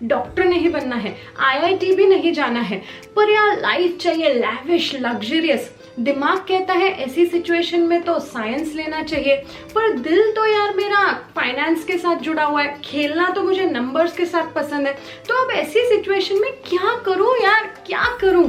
Doctor नहीं बनना है, IIT भी नहीं जाना है, पर यार लाइफ चाहिए लैविश, लग्जरियस। दिमाग कहता है ऐसी सिचुएशन में तो साइंस लेना चाहिए, पर दिल तो यार मेरा फाइनेंस के साथ जुड़ा हुआ है, खेलना तो मुझे नंबर्स के साथ पसंद है। तो अब ऐसी सिचुएशन में क्या करूं यार, क्या करूं?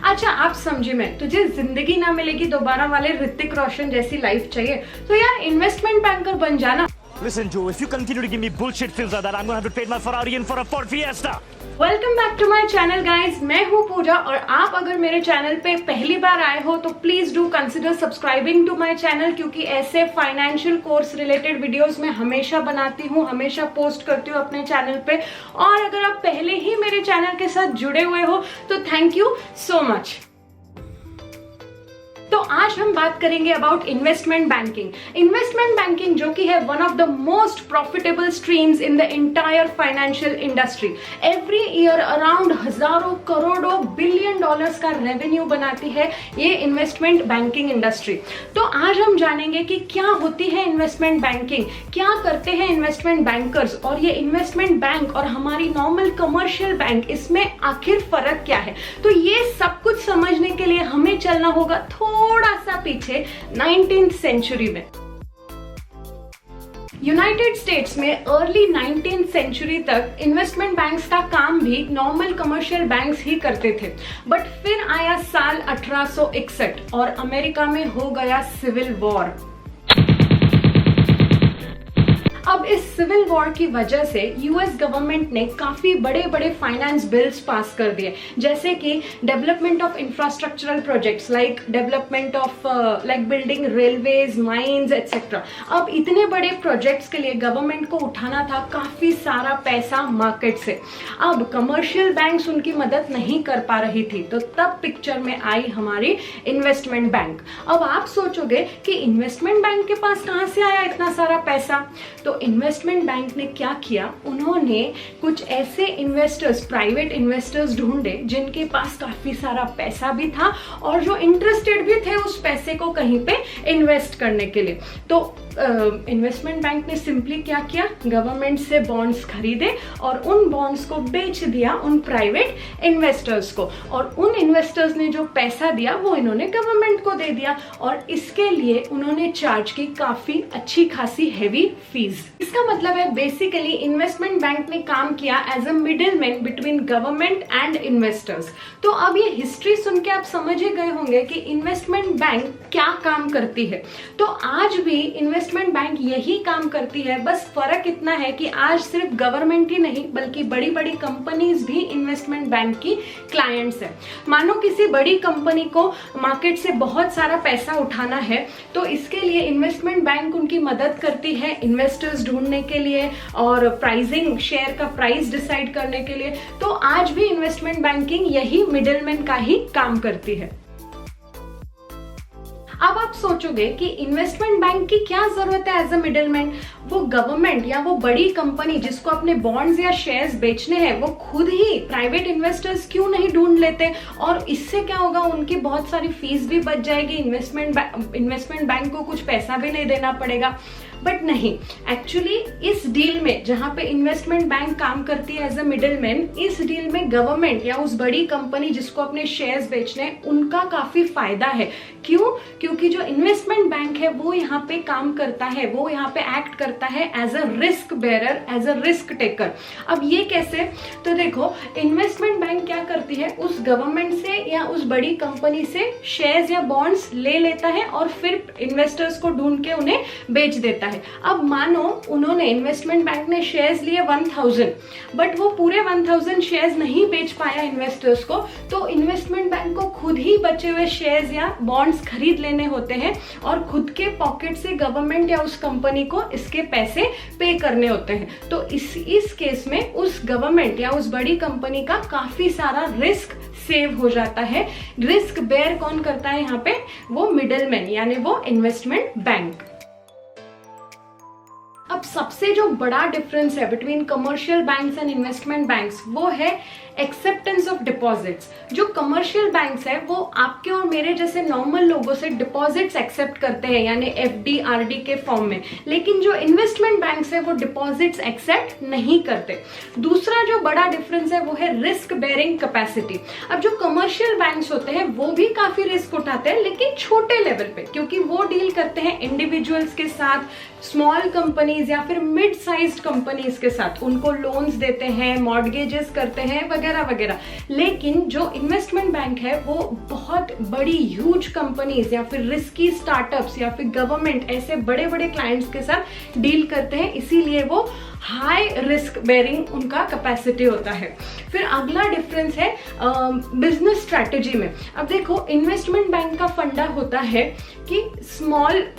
अच्छा आप समझी, मैं तुझे जिंदगी ना मिलेगी दोबारा वाले ऋतिक रोशन जैसी लाइफ चाहिए तो यार इन्वेस्टमेंट बैंकर बन जाना। Listen, Joe, if you continue to give me bullshit fills like that, I'm gonna have to trade my Ferrari in for a Ford Fiesta. Welcome back to my channel guys, मैं हूँ पूजा और आप अगर मेरे channel पे पहली बार आए हो तो please do consider subscribing to my channel, क्योंकि ऐसे फाइनेंशियल कोर्स रिलेटेड वीडियोस मैं हमेशा बनाती हूँ, हमेशा पोस्ट करती हूँ अपने चैनल पे। और अगर आप पहले ही मेरे चैनल के साथ जुड़े हुए हो तो थैंक यू सो मच। तो आज हम बात करेंगे about investment banking. Investment banking जो कि है one of the most profitable streams in the entire financial industry. Every year around हजारों करोड़ों बिलियन डॉलर्स का रेवेन्यू बनाती है ये इन्वेस्टमेंट बैंकिंग इंडस्ट्री। तो आज हम जानेंगे कि क्या होती है इन्वेस्टमेंट बैंकिंग, क्या करते हैं इन्वेस्टमेंट बैंकर्स, और ये इन्वेस्टमेंट बैंक और हमारी नॉर्मल कमर्शियल बैंक, इसमें आखिर फर्क क्या है। तो ये सब कुछ समझने के लिए हमें चलना होगा थोड़ा सा पीछे 19th सेंचुरी में। यूनाइटेड स्टेट्स में अर्ली 19th सेंचुरी तक इन्वेस्टमेंट बैंक्स का काम भी नॉर्मल कमर्शियल बैंक्स ही करते थे, बट फिर आया साल 1861 और अमेरिका में हो गया सिविल वॉर। अब इस सिविल वॉर की वजह से यूएस गवर्नमेंट ने काफी बड़े बड़े फाइनेंस बिल्स पास कर दिए, जैसे कि development of infrastructural projects like development of like building railways, mines etcetera. अब इतने बड़े प्रोजेक्ट्स के लिए गवर्नमेंट को उठाना था काफी सारा पैसा मार्केट से। अब कमर्शियल बैंक्स उनकी मदद नहीं कर पा रही थी, तो तब पिक्चर में आई हमारी इन्वेस्टमेंट बैंक। अब आप सोचोगे कि इन्वेस्टमेंट बैंक के पास कहां से आया इतना सारा पैसा। तो इन्वेस्टमेंट बैंक ने क्या किया, उन्होंने कुछ ऐसे इन्वेस्टर्स, प्राइवेट इन्वेस्टर्स ढूंढे जिनके पास काफी सारा पैसा भी था और जो इंटरेस्टेड भी थे उस पैसे को कहीं पे इन्वेस्ट करने के लिए। तो इन्वेस्टमेंट बैंक ने सिंपली क्या किया, गवर्नमेंट से बॉन्ड्स खरीदे और उन बॉन्ड्स को बेच दिया उन प्राइवेट इन्वेस्टर्स को, और उन इन्वेस्टर्स ने जो पैसा दिया वो इन्होंने गवर्नमेंट को दे दिया, और इसके लिए उन्होंने चार्ज की काफी अच्छी खासी हेवी फीस। इसका मतलब है बेसिकली इन्वेस्टमेंट बैंक ने काम किया as a middleman between government and investors. तो अब ये हिस्ट्री सुन के आप समझ ही गए होंगे कि इन्वेस्टमेंट बैंक क्या काम करती है। तो आज भी इन्वेस्टमेंट बैंक यही काम करती है, बस फर्क इतना है कि आज सिर्फ गवर्नमेंट ही नहीं बल्कि बड़ी बड़ी कंपनीज भी इन्वेस्टमेंट बैंक की क्लाइंट्स है। मानो किसी बड़ी कंपनी को मार्केट से बहुत सारा पैसा उठाना है, तो इसके लिए इन्वेस्टमेंट बैंक उनकी मदद करती है इन्वेस्टर्स ढूंढने के लिए और प्राइसिंग, शेयर का प्राइस डिसाइड करने के लिए। तो आज भी इन्वेस्टमेंट बैंकिंग यही मिडिलमैन का ही काम करती है। अब आप सोचोगे कि इन्वेस्टमेंट बैंक की क्या जरूरत है एज अ मिडिलमैन। वो गवर्नमेंट या वो बड़ी कंपनी जिसको अपने बॉन्ड्स या शेयर्स बेचने हैं वो खुद ही प्राइवेट इन्वेस्टर्स क्यों नहीं ढूंढ लेते, और इससे क्या होगा, उनकी बहुत सारी फीस भी बच जाएगी, इन्वेस्टमेंट बैंक को कुछ पैसा भी नहीं देना पड़ेगा। बट नहीं, एक्चुअली इस डील में जहां पे इन्वेस्टमेंट बैंक काम करती है एज अ मिडिलमैन, इस डील में गवर्नमेंट या उस बड़ी कंपनी जिसको अपने शेयर्स बेचने हैं उनका काफी फायदा है। क्यों? क्योंकि जो इन्वेस्टमेंट बैंक है वो यहाँ पे काम करता है, वो यहाँ पे एक्ट करता है as a risk bearer, as a risk taker. अब ये कैसे? तो देखो, इन्वेस्टमेंट बैंक क्या करती है, उस गवर्नमेंट से या उस बड़ी कंपनी से शेयर्स या बॉन्ड्स ले लेता है और फिर इन्वेस्टर्स को ढूंढ के उन्हें बेच देता है। अब मानो उन्होंने, इन्वेस्टमेंट बैंक ने शेयर्स लिए 1000, बट वो पूरे 1000 शेयर्स नहीं बेच पाया इन्वेस्टर्स को, तो इन्वेस्टमेंट बैंक को खुद ही बचे हुए शेयर्स या बॉन्ड्स खरीद लेने होते हैं और खुद के पॉकेट से गवर्नमेंट या उस कंपनी को इसके पैसे पे करने होते हैं। तो इस केस में उस गवर्नमेंट या उस बड़ी कंपनी का काफी सारा रिस्क सेव हो जाता है। रिस्क बेयर कौन करता है यहाँ पे? वो मिडिलमैन यानी वो इन्वेस्टमेंट बैंक। अब सबसे जो बड़ा डिफरेंस है between commercial banks and investment banks वो है एक्सेप्टेंस ऑफ डिपॉजिट्स। जो कमर्शियल बैंक्स है वो आपके और मेरे जैसे नॉर्मल लोगों से डिपॉजिट्स एक्सेप्ट करते हैं, यानी एफडी आरडी के फॉर्म में, लेकिन जो इन्वेस्टमेंट बैंक्स है वो डिपॉजिट्स एक्सेप्ट नहीं करते। दूसरा जो बड़ा डिफरेंस है वो है रिस्क बेयरिंग कैपेसिटी। अब जो कमर्शियल बैंक्स होते हैं वो भी काफी रिस्क उठाते हैं, लेकिन छोटे लेवल पे, क्योंकि वो डील करते हैं इंडिविजुअल्स के साथ, स्मॉल कंपनीज या फिर मिड साइज्ड कंपनीज के साथ, उनको लोन्स देते हैं, मॉर्गेजेस करते हैं वगैरह वगैरह। लेकिन जो इन्वेस्टमेंट बैंक है वो बहुत बड़ी ह्यूज कंपनीज या फिर रिस्की स्टार्टअप्स या फिर गवर्नमेंट, ऐसे बड़े बड़े क्लाइंट्स के साथ डील करते हैं, इसीलिए वो हाई रिस्क बेयरिंग उनका कैपेसिटी होता है। फिर अगला डिफरेंस है बिजनेस स्ट्रैटेजी में। अब देखो, इन्वेस्टमेंट बैंक का फंडा होता है कि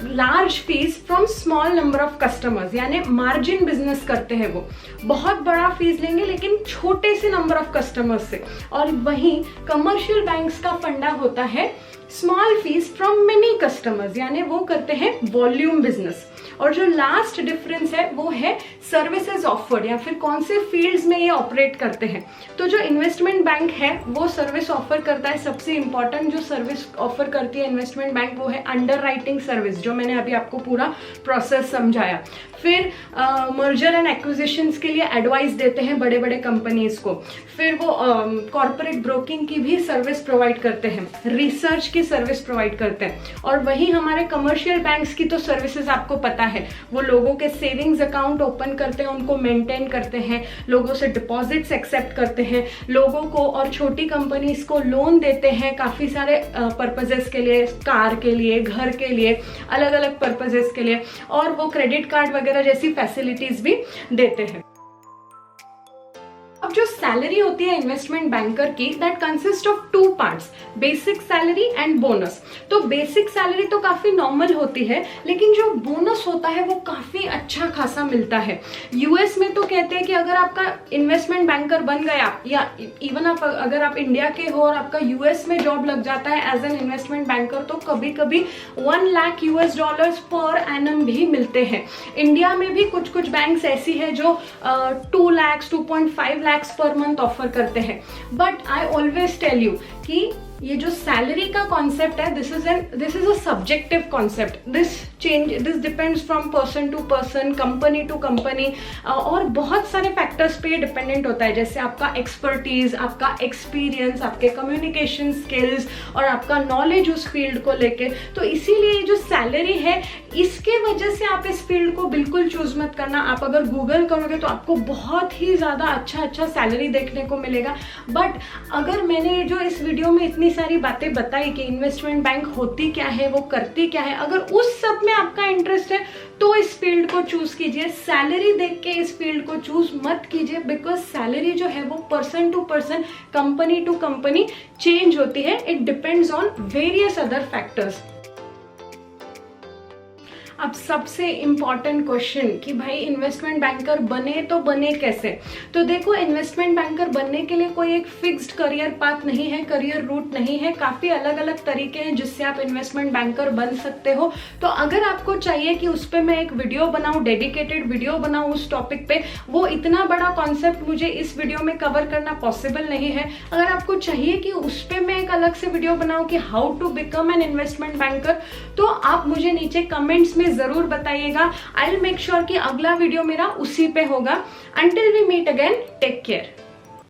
large fees from small number of customers, यानी मार्जिन बिजनेस करते हैं वो, बहुत बड़ा फीस लेंगे लेकिन छोटे से नंबर ऑफ कस्टमर्स से। और वहीं कमर्शियल बैंक्स का फंडा होता है small fees from many customers, यानी वो करते हैं वॉल्यूम बिजनेस। और जो लास्ट डिफरेंस है वो है सर्विसेज ऑफर्ड, या फिर कौन से फील्ड्स में ये ऑपरेट करते हैं। तो जो इन्वेस्टमेंट बैंक है वो सर्विस ऑफर करता है, सबसे इंपॉर्टेंट जो सर्विस ऑफर करती है इन्वेस्टमेंट बैंक वो है अंडरराइटिंग सर्विस, जो मैंने अभी आपको पूरा प्रोसेस समझाया। फिर मर्जर एंड एक्विजिशंस के लिए एडवाइस देते हैं बड़े बड़े कंपनीज को। फिर वो कॉर्पोरेट ब्रोकिंग की भी सर्विस प्रोवाइड करते हैं, रिसर्च की सर्विस प्रोवाइड करते हैं। और वही हमारे कमर्शियल बैंक्स की तो सर्विसेज आपको पता है, वो लोगों के सेविंग्स अकाउंट ओपन करते हैं, उनको मेंटेन करते हैं, लोगों से डिपॉजिट्स एक्सेप्ट करते हैं, लोगों को और छोटी कंपनीज को लोन देते हैं काफी सारे पर्पजेस के लिए, कार के लिए, घर के लिए, अलग अलग पर्पजेस के लिए, और वो क्रेडिट कार्ड वगैरह जैसी फैसिलिटीज भी देते हैं। अब जो सैलरी होती है इन्वेस्टमेंट बैंकर की, that consist of 2 parts, basic salary and bonus. तो बेसिक सैलरी तो काफी नॉर्मल होती है, लेकिन जो बोनस होता है वो काफी अच्छा खासा मिलता है। यूएस में तो कहते हैं कि अगर आपका इन्वेस्टमेंट बैंकर बन गया, या इवन अगर आप इंडिया के हो और आपका यूएस में जॉब लग जाता है एज एन इन्वेस्टमेंट बैंकर, तो कभी कभी $1 लाख पर एनम भी मिलते हैं। इंडिया में भी कुछ कुछ बैंक्स ऐसी है जो 2 lakh 2.5 lakh per month offer करते हैं। But I always tell you कि ये जो सैलरी का कॉन्सेप्ट है, this is a subjective concept. This depends from person to person, company to company, और बहुत सारे फैक्टर्स पे डिपेंडेंट होता है, जैसे आपका एक्सपर्टीज, आपका एक्सपीरियंस, आपके कम्युनिकेशन स्किल्स और आपका नॉलेज उस फील्ड को लेके। तो इसीलिए जो सैलरी है, इसके वजह से आप इस फील्ड को बिल्कुल चूज मत करना। आप अगर गूगल करोगे तो आपको बहुत ही ज्यादा अच्छा सैलरी देखने को मिलेगा। बट अगर मैंने जो इस वीडियो में इतनी सारी बातें बताई कि इन्वेस्टमेंट बैंक होती क्या है, वो करती क्या है, अगर उस सब में आपका इंटरेस्ट है तो इस फील्ड को चूज कीजिए। सैलरी देख के इस फील्ड को चूज मत कीजिए, बिकॉज सैलरी जो है वो person to person, company to company change होती है। It depends on various other factors. अब सबसे इंपॉर्टेंट क्वेश्चन कि भाई इन्वेस्टमेंट बैंकर बने तो बने कैसे। तो देखो, इन्वेस्टमेंट बैंकर बनने के लिए कोई एक फिक्स्ड करियर पाथ नहीं है, करियर रूट नहीं है। काफी अलग अलग तरीके हैं जिससे आप इन्वेस्टमेंट बैंकर बन सकते हो। तो अगर आपको चाहिए कि उस पर मैं एक वीडियो बनाऊं, डेडिकेटेड वीडियो बनाऊं उस टॉपिक पे, वो इतना बड़ा कॉन्सेप्ट मुझे इस वीडियो में कवर करना पॉसिबल नहीं है। अगर आपको चाहिए कि उस पर मैं एक अलग से वीडियो बनाऊं कि how to become an investment banker, तो आप मुझे नीचे कमेंट्स में जरूर बताइएगा। आई विल मेक श्योर कि अगला वीडियो मेरा उसी पे होगा। Until we meet again, take care.